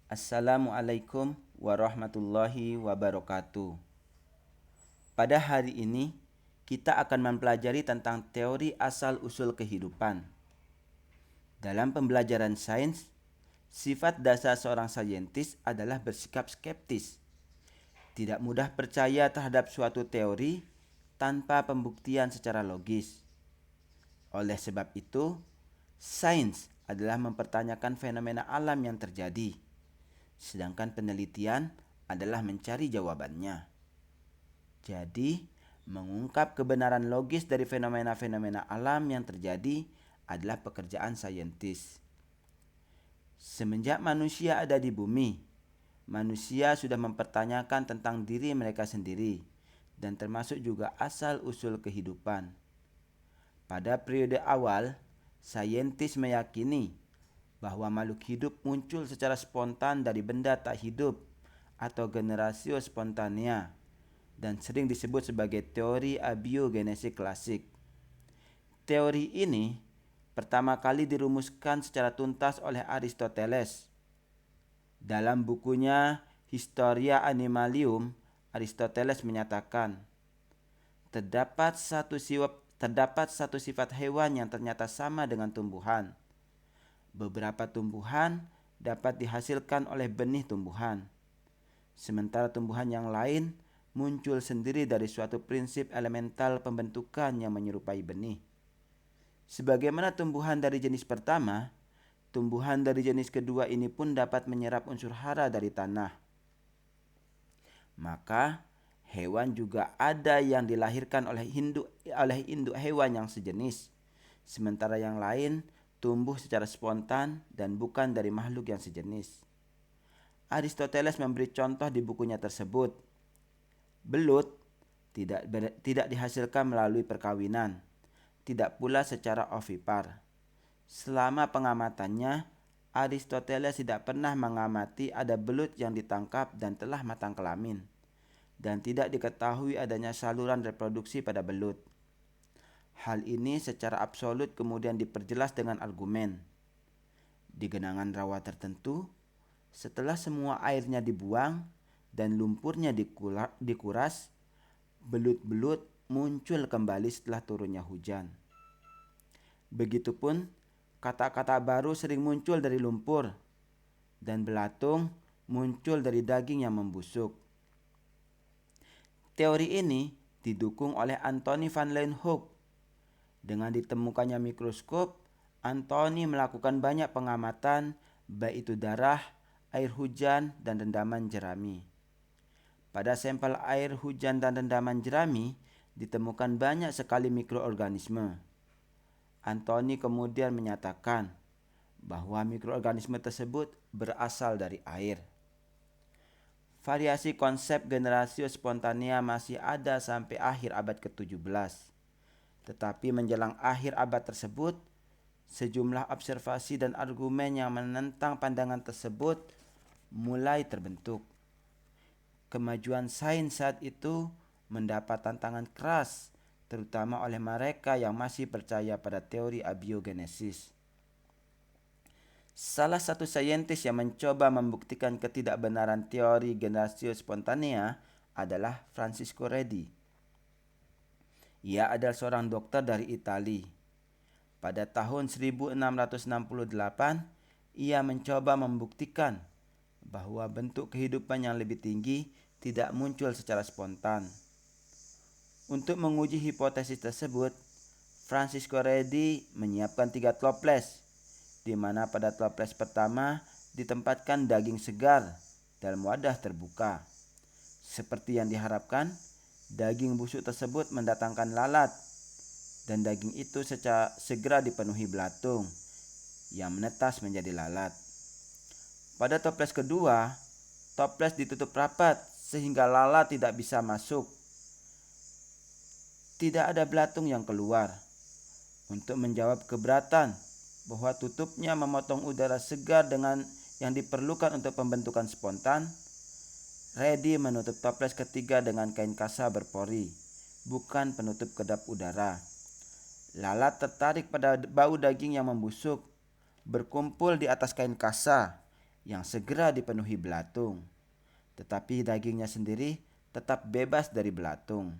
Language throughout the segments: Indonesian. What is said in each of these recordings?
Assalamualaikum warahmatullahi wabarakatuh. Pada hari ini, kita akan mempelajari tentang teori asal-usul kehidupan. Dalam pembelajaran sains, sifat dasar seorang saintis adalah bersikap skeptis, tidak mudah percaya terhadap suatu teori tanpa pembuktian secara logis. Oleh sebab itu, sains adalah mempertanyakan fenomena alam yang terjadi, sedangkan penelitian adalah mencari jawabannya. Jadi, mengungkap kebenaran logis dari fenomena-fenomena alam yang terjadi adalah pekerjaan saintis. Semenjak manusia ada di bumi, manusia sudah mempertanyakan tentang diri mereka sendiri dan termasuk juga asal-usul kehidupan. Pada periode awal, saintis meyakini bahwa makhluk hidup muncul secara spontan dari benda tak hidup atau generatio spontanea dan sering disebut sebagai teori abiogenesis klasik. Teori ini pertama kali dirumuskan secara tuntas oleh Aristoteles. Dalam bukunya Historia Animalium, Aristoteles menyatakan, terdapat satu sifat hewan yang ternyata sama dengan tumbuhan. Beberapa tumbuhan dapat dihasilkan oleh benih tumbuhan, sementara tumbuhan yang lain muncul sendiri dari suatu prinsip elemental pembentukan yang menyerupai benih. Sebagaimana tumbuhan dari jenis pertama, tumbuhan dari jenis kedua ini pun dapat menyerap unsur hara dari tanah. Maka, hewan juga ada yang dilahirkan oleh induk hewan yang sejenis, sementara yang lain tumbuh secara spontan dan bukan dari makhluk yang sejenis. Aristoteles memberi contoh di bukunya tersebut. Belut tidak dihasilkan melalui perkawinan, tidak pula secara ovipar. Selama pengamatannya, Aristoteles tidak pernah mengamati ada belut yang ditangkap dan telah matang kelamin, dan tidak diketahui adanya saluran reproduksi pada belut. Hal ini secara absolut kemudian diperjelas dengan argumen. Di genangan rawa tertentu, setelah semua airnya dibuang dan lumpurnya dikuras, belut-belut muncul kembali setelah turunnya hujan. Begitupun, kata-kata baru sering muncul dari lumpur, dan belatung muncul dari daging yang membusuk. Teori ini didukung oleh Antony van Leeuwenhoek. Dengan ditemukannya mikroskop, Antony melakukan banyak pengamatan, baik itu darah, air hujan, dan rendaman jerami. Pada sampel air hujan dan rendaman jerami, ditemukan banyak sekali mikroorganisme. Antony kemudian menyatakan bahwa mikroorganisme tersebut berasal dari air. Variasi konsep generatio spontanea masih ada sampai akhir abad ke-17. Tetapi menjelang akhir abad tersebut, sejumlah observasi dan argumen yang menentang pandangan tersebut mulai terbentuk. Kemajuan sains saat itu mendapat tantangan keras, terutama oleh mereka yang masih percaya pada teori abiogenesis. Salah satu saintis yang mencoba membuktikan ketidakbenaran teori generatio spontanea adalah Francisco Redi. Ia adalah seorang dokter dari Italia. Pada tahun 1668, ia mencoba membuktikan bahwa bentuk kehidupan yang lebih tinggi tidak muncul secara spontan. Untuk menguji hipotesis tersebut, Francisco Redi menyiapkan 3 toples, di mana pada toples pertama ditempatkan daging segar dalam wadah terbuka. Seperti yang diharapkan, daging busuk tersebut mendatangkan lalat, dan daging itu segera dipenuhi belatung yang menetas menjadi lalat. Pada toples kedua, toples ditutup rapat sehingga lalat tidak bisa masuk. Tidak ada belatung yang keluar. Untuk menjawab keberatan bahwa tutupnya memotong udara segar dengan yang diperlukan untuk pembentukan spontan, Redi menutup toples ketiga dengan kain kasa berpori, bukan penutup kedap udara. Lalat tertarik pada bau daging yang membusuk, berkumpul di atas kain kasa yang segera dipenuhi belatung, tetapi dagingnya sendiri tetap bebas dari belatung.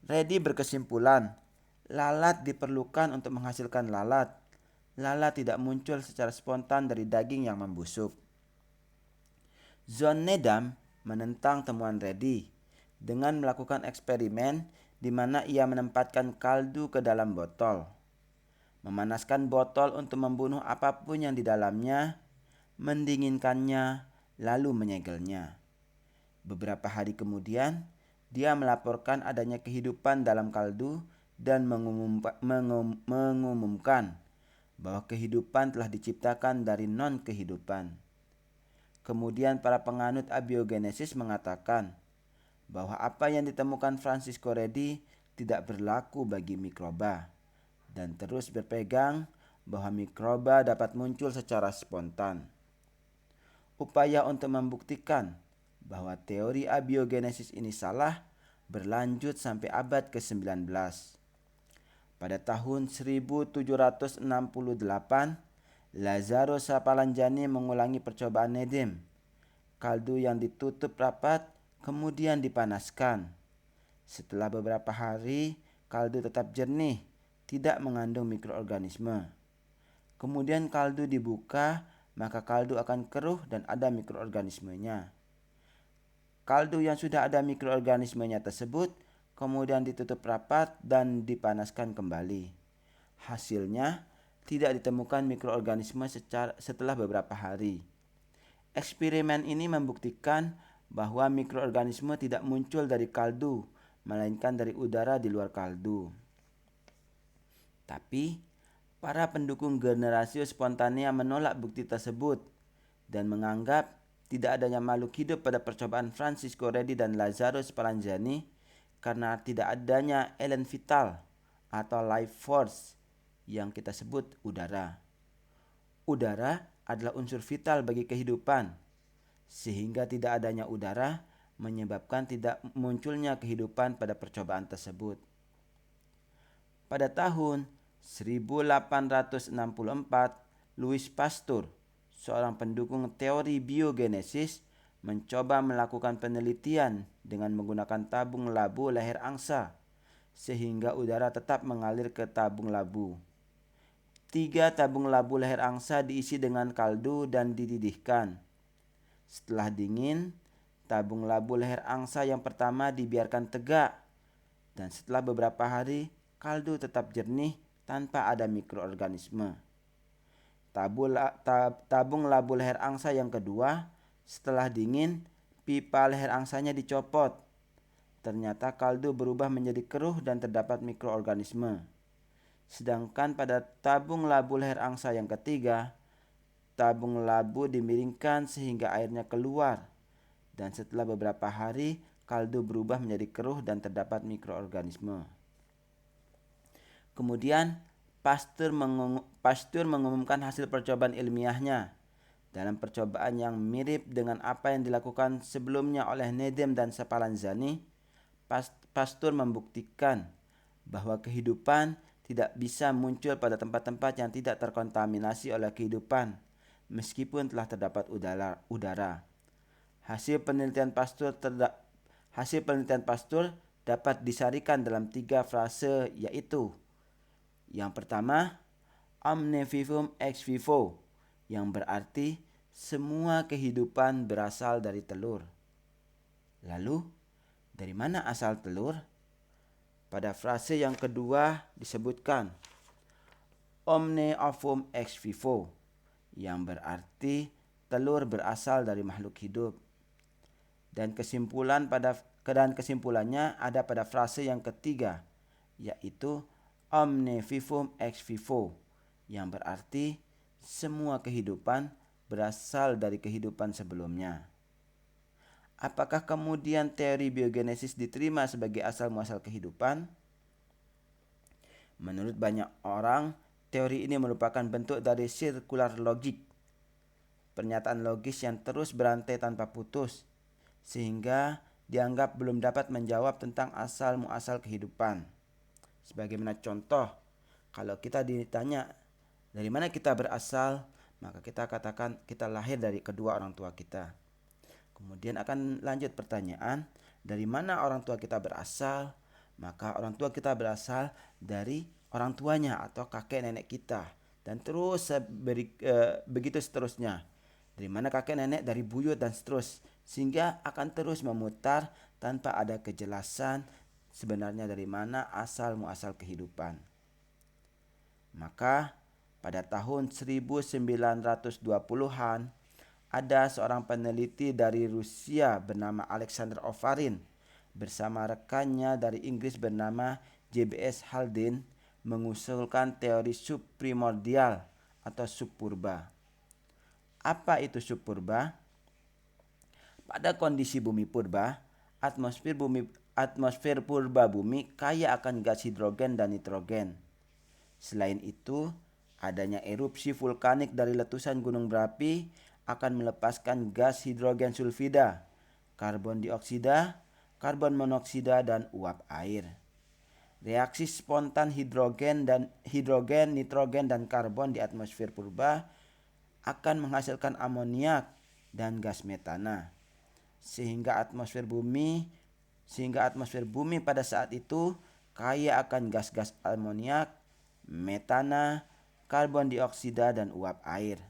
Reddy berkesimpulan, lalat diperlukan untuk menghasilkan lalat. Lalat tidak muncul secara spontan dari daging yang membusuk. John Needham menentang temuan Reddy dengan melakukan eksperimen di mana ia menempatkan kaldu ke dalam botol, memanaskan botol untuk membunuh apapun yang di dalamnya, mendinginkannya, lalu menyegelnya. Beberapa hari kemudian, dia melaporkan adanya kehidupan dalam kaldu dan mengumumkan bahwa kehidupan telah diciptakan dari non-kehidupan. Kemudian para penganut abiogenesis mengatakan bahwa apa yang ditemukan Francisco Reddy tidak berlaku bagi mikroba, dan terus berpegang bahwa mikroba dapat muncul secara spontan. Upaya untuk membuktikan bahwa teori abiogenesis ini salah berlanjut sampai abad ke-19. Pada tahun 1768, Lazzaro Spallanzani mengulangi percobaan Needham. Kaldu yang ditutup rapat kemudian dipanaskan. Setelah beberapa hari, kaldu tetap jernih, tidak mengandung mikroorganisme. Kemudian kaldu dibuka, maka kaldu akan keruh dan ada mikroorganismenya. Kaldu yang sudah ada mikroorganismenya tersebut kemudian ditutup rapat dan dipanaskan kembali. Hasilnya, tidak ditemukan mikroorganisme setelah beberapa hari. Eksperimen ini membuktikan bahwa mikroorganisme tidak muncul dari kaldu, melainkan dari udara di luar kaldu. Tapi, para pendukung generasio spontanea menolak bukti tersebut dan menganggap tidak adanya makhluk hidup pada percobaan Francisco Reddy dan Lazzaro Spallanzani karena tidak adanya element vital atau life force yang kita sebut udara. Udara adalah unsur vital bagi kehidupan, sehingga tidak adanya udara menyebabkan tidak munculnya kehidupan pada percobaan tersebut. Pada tahun 1864, Louis Pasteur, seorang pendukung teori biogenesis, mencoba melakukan penelitian dengan menggunakan tabung labu leher angsa, sehingga udara tetap mengalir ke tabung labu. 3 tabung labu leher angsa diisi dengan kaldu dan dididihkan. Setelah dingin, tabung labu leher angsa yang pertama dibiarkan tegak, dan setelah beberapa hari, kaldu tetap jernih tanpa ada mikroorganisme. Tabung labu leher angsa yang kedua, setelah dingin, pipa leher angsanya dicopot. Ternyata kaldu berubah menjadi keruh dan terdapat mikroorganisme. Sedangkan pada tabung labu leher angsa yang ketiga, tabung labu dimiringkan sehingga airnya keluar, dan setelah beberapa hari kaldu berubah menjadi keruh dan terdapat mikroorganisme. Kemudian Pasteur mengumumkan hasil percobaan ilmiahnya. Dalam percobaan yang mirip dengan apa yang dilakukan sebelumnya oleh Needham dan Spallanzani, Pasteur membuktikan bahwa kehidupan tidak bisa muncul pada tempat-tempat yang tidak terkontaminasi oleh kehidupan, meskipun telah terdapat udara. Hasil penelitian Pasteur dapat disarikan dalam 3 frase, yaitu: yang pertama, omne vivum ex vivo, yang berarti semua kehidupan berasal dari telur. Lalu, dari mana asal telur? Pada frase yang kedua disebutkan omne ovum ex vivo, yang berarti telur berasal dari makhluk hidup. Dan kesimpulannya ada pada frase yang ketiga, yaitu omne vivum ex vivo, yang berarti semua kehidupan berasal dari kehidupan sebelumnya. Apakah kemudian teori biogenesis diterima sebagai asal-muasal kehidupan? Menurut banyak orang, teori ini merupakan bentuk dari circular logic, pernyataan logis yang terus berantai tanpa putus, sehingga dianggap belum dapat menjawab tentang asal-muasal kehidupan. Sebagaimana contoh, kalau kita ditanya dari mana kita berasal, maka kita katakan kita lahir dari kedua orang tua kita. Kemudian akan lanjut pertanyaan, dari mana orang tua kita berasal? Maka orang tua kita berasal dari orang tuanya atau kakek nenek kita. Dan terus begitu seterusnya. Dari mana kakek nenek, dari buyut dan seterus. Sehingga akan terus memutar tanpa ada kejelasan sebenarnya dari mana asal muasal kehidupan. Maka pada tahun 1920-an ada seorang peneliti dari Rusia bernama Alexander Oparin bersama rekannya dari Inggris bernama J.B.S. Haldane mengusulkan teori subprimordial atau subpurba. Apa itu subpurba? Pada kondisi bumi purba, atmosfer purba bumi kaya akan gas hidrogen dan nitrogen. Selain itu, adanya erupsi vulkanik dari letusan gunung berapi akan melepaskan gas hidrogen sulfida, karbon dioksida, karbon monoksida, dan uap air. Reaksi spontan hidrogen, nitrogen, dan karbon di atmosfer purba akan menghasilkan amoniak dan gas metana. Sehingga atmosfer bumi pada saat itu kaya akan gas-gas amoniak, metana, karbon dioksida, dan uap air.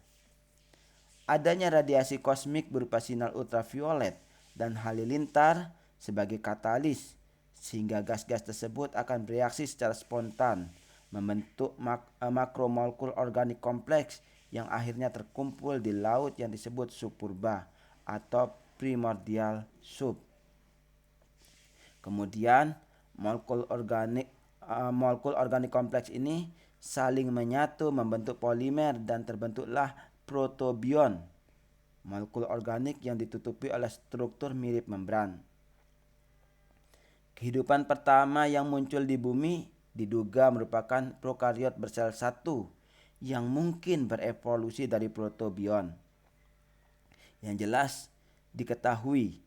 Adanya radiasi kosmik berupa sinar ultraviolet dan halilintar sebagai katalis, sehingga gas-gas tersebut akan bereaksi secara spontan membentuk makromolekul organik kompleks yang akhirnya terkumpul di laut yang disebut subpurba atau primordial sub. Kemudian molekul organik kompleks ini saling menyatu membentuk polimer dan terbentuklah protobion, molekul organik yang ditutupi oleh struktur mirip membran. Kehidupan pertama yang muncul di bumi diduga merupakan prokariot bersel satu yang mungkin berevolusi dari protobion. Yang jelas diketahui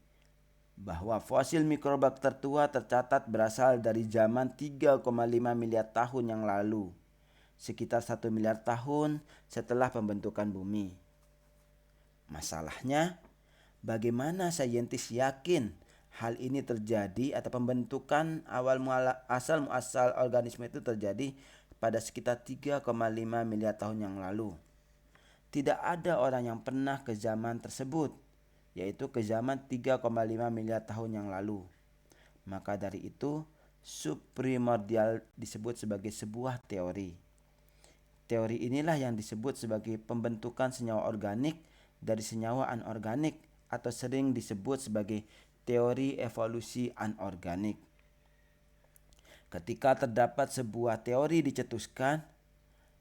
bahwa fosil mikroba tertua tercatat berasal dari zaman 3,5 miliar tahun yang lalu, sekitar 1 miliar tahun setelah pembentukan bumi. Masalahnya, bagaimana saintis yakin hal ini terjadi atau pembentukan asal muasal organisme itu terjadi pada sekitar 3,5 miliar tahun yang lalu? Tidak ada orang yang pernah ke zaman tersebut, yaitu ke zaman 3,5 miliar tahun yang lalu. Maka dari itu, subprimordial disebut sebagai sebuah teori. Teori inilah yang disebut sebagai pembentukan senyawa organik dari senyawa anorganik atau sering disebut sebagai teori evolusi anorganik. Ketika terdapat sebuah teori dicetuskan,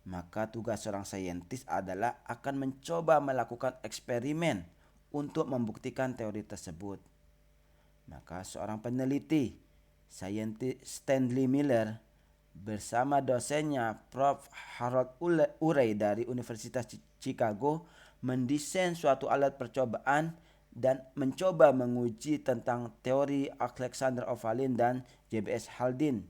maka tugas seorang saintis adalah akan mencoba melakukan eksperimen untuk membuktikan teori tersebut. Maka seorang peneliti, saintis Stanley Miller, bersama dosennya Prof. Harold Urey dari Universitas Chicago mendesain suatu alat percobaan dan mencoba menguji tentang teori Alexander Oparin dan J.B.S. Haldane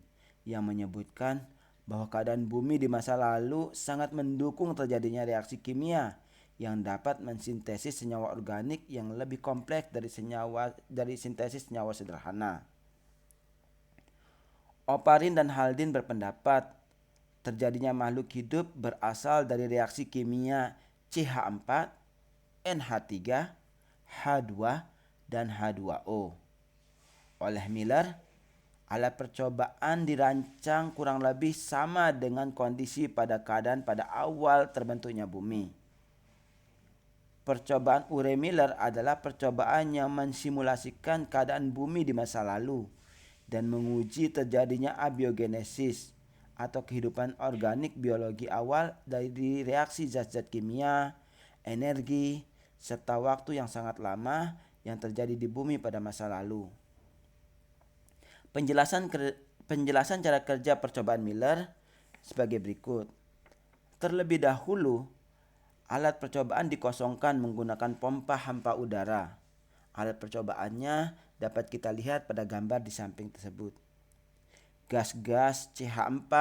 yang menyebutkan bahwa keadaan bumi di masa lalu sangat mendukung terjadinya reaksi kimia yang dapat mensintesis senyawa organik yang lebih kompleks dari sintesis senyawa sederhana. Oparin dan Haldane berpendapat terjadinya makhluk hidup berasal dari reaksi kimia CH4, NH3, H2, dan H2O. Oleh Miller, alat percobaan dirancang kurang lebih sama dengan kondisi pada keadaan pada awal terbentuknya bumi. Percobaan Urey Miller adalah percobaan yang mensimulasikan keadaan bumi di masa lalu dan menguji terjadinya abiogenesis atau kehidupan organik biologi awal dari reaksi zat-zat kimia, energi, serta waktu yang sangat lama yang terjadi di bumi pada masa lalu. Penjelasan cara kerja percobaan Miller sebagai berikut. Terlebih dahulu, alat percobaan dikosongkan menggunakan pompa hampa udara. Alat percobaannya dapat kita lihat pada gambar di samping tersebut. Gas-gas CH4,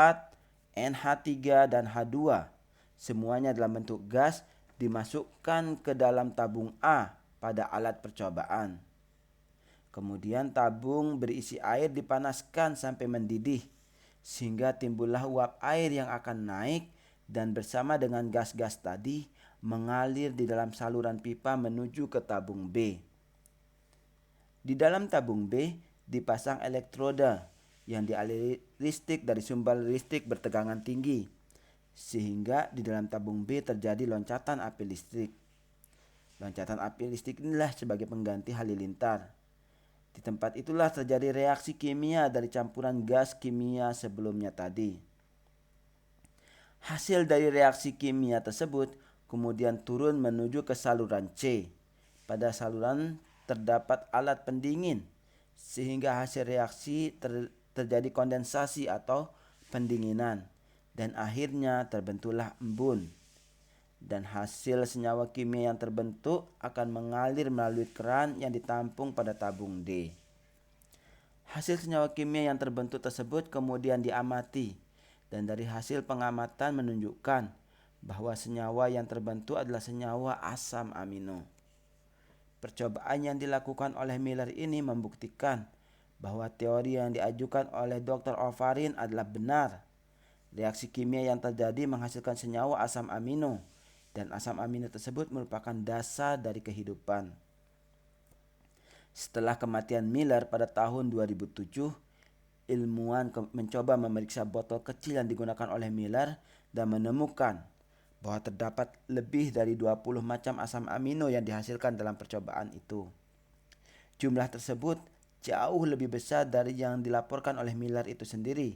NH3, dan H2 semuanya dalam bentuk gas dimasukkan ke dalam tabung A pada alat percobaan. Kemudian tabung berisi air dipanaskan sampai mendidih, sehingga timbullah uap air yang akan naik dan bersama dengan gas-gas tadi mengalir di dalam saluran pipa menuju ke tabung B. Di dalam tabung B dipasang elektroda yang dialiri listrik dari sumber listrik bertegangan tinggi, sehingga di dalam tabung B terjadi loncatan api listrik. Loncatan api listrik inilah sebagai pengganti halilintar. Di tempat itulah terjadi reaksi kimia dari campuran gas kimia sebelumnya tadi. Hasil dari reaksi kimia tersebut kemudian turun menuju ke saluran C. Pada saluran terdapat alat pendingin, sehingga hasil reaksi terjadi kondensasi atau pendinginan, dan akhirnya terbentuklah embun. Dan hasil senyawa kimia yang terbentuk akan mengalir melalui keran yang ditampung pada tabung D. Hasil senyawa kimia yang terbentuk tersebut kemudian diamati, dan dari hasil pengamatan menunjukkan bahwa senyawa yang terbentuk adalah senyawa asam amino. Percobaan yang dilakukan oleh Miller ini membuktikan bahwa teori yang diajukan oleh Dr. Oparin adalah benar. Reaksi kimia yang terjadi menghasilkan senyawa asam amino, dan asam amino tersebut merupakan dasar dari kehidupan. Setelah kematian Miller pada tahun 2007, ilmuwan mencoba memeriksa botol kecil yang digunakan oleh Miller dan menemukan bahwa terdapat lebih dari 20 macam asam amino yang dihasilkan dalam percobaan itu. Jumlah tersebut jauh lebih besar dari yang dilaporkan oleh Miller itu sendiri,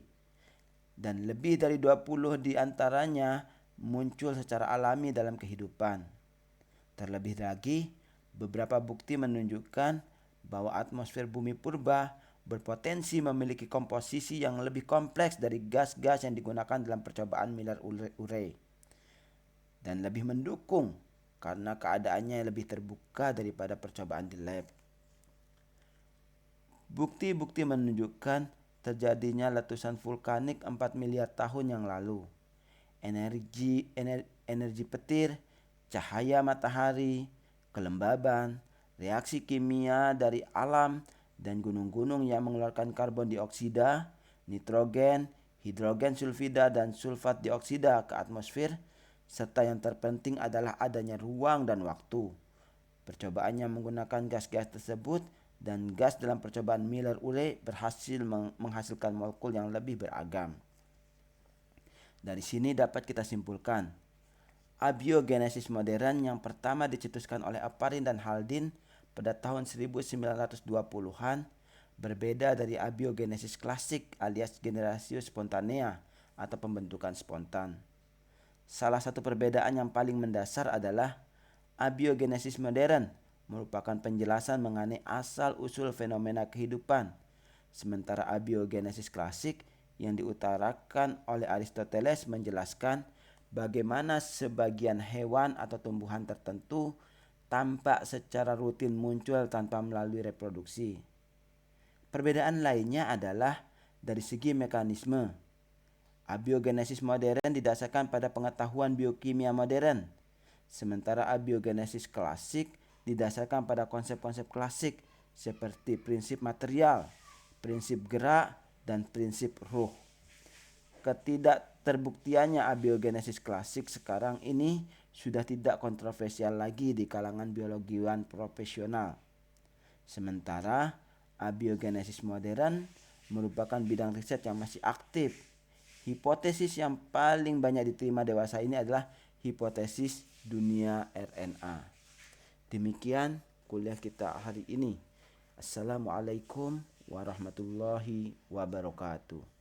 dan lebih dari 20 di antaranya muncul secara alami dalam kehidupan. Terlebih lagi, beberapa bukti menunjukkan bahwa atmosfer bumi purba berpotensi memiliki komposisi yang lebih kompleks dari gas-gas yang digunakan dalam percobaan Miller-Urey, dan lebih mendukung karena keadaannya lebih terbuka daripada percobaan di lab. Bukti-bukti menunjukkan terjadinya letusan vulkanik 4 miliar tahun yang lalu. Energi petir, cahaya matahari, kelembaban, reaksi kimia dari alam, dan gunung-gunung yang mengeluarkan karbon dioksida, nitrogen, hidrogen sulfida, dan sulfat dioksida ke atmosfer, serta yang terpenting adalah adanya ruang dan waktu. Percobaannya menggunakan gas-gas tersebut, dan gas dalam percobaan Miller-Urey berhasil menghasilkan molekul yang lebih beragam. Dari sini dapat kita simpulkan, abiogenesis modern yang pertama dicetuskan oleh Oparin dan Haldane pada tahun 1920-an berbeda dari abiogenesis klasik alias generatio spontanea atau pembentukan spontan. Salah satu perbedaan yang paling mendasar adalah abiogenesis modern merupakan penjelasan mengenai asal-usul fenomena kehidupan, sementara abiogenesis klasik yang diutarakan oleh Aristoteles menjelaskan bagaimana sebagian hewan atau tumbuhan tertentu tampak secara rutin muncul tanpa melalui reproduksi. Perbedaan lainnya adalah dari segi mekanisme. Abiogenesis modern didasarkan pada pengetahuan biokimia modern, sementara abiogenesis klasik didasarkan pada konsep-konsep klasik seperti prinsip material, prinsip gerak, dan prinsip ruh. Ketidakterbuktiannya abiogenesis klasik sekarang ini sudah tidak kontroversial lagi di kalangan biologiwan profesional. Sementara abiogenesis modern merupakan bidang riset yang masih aktif. Hipotesis yang paling banyak diterima dewasa ini adalah hipotesis dunia RNA. Demikian kuliah kita hari ini. Assalamualaikum warahmatullahi wabarakatuh.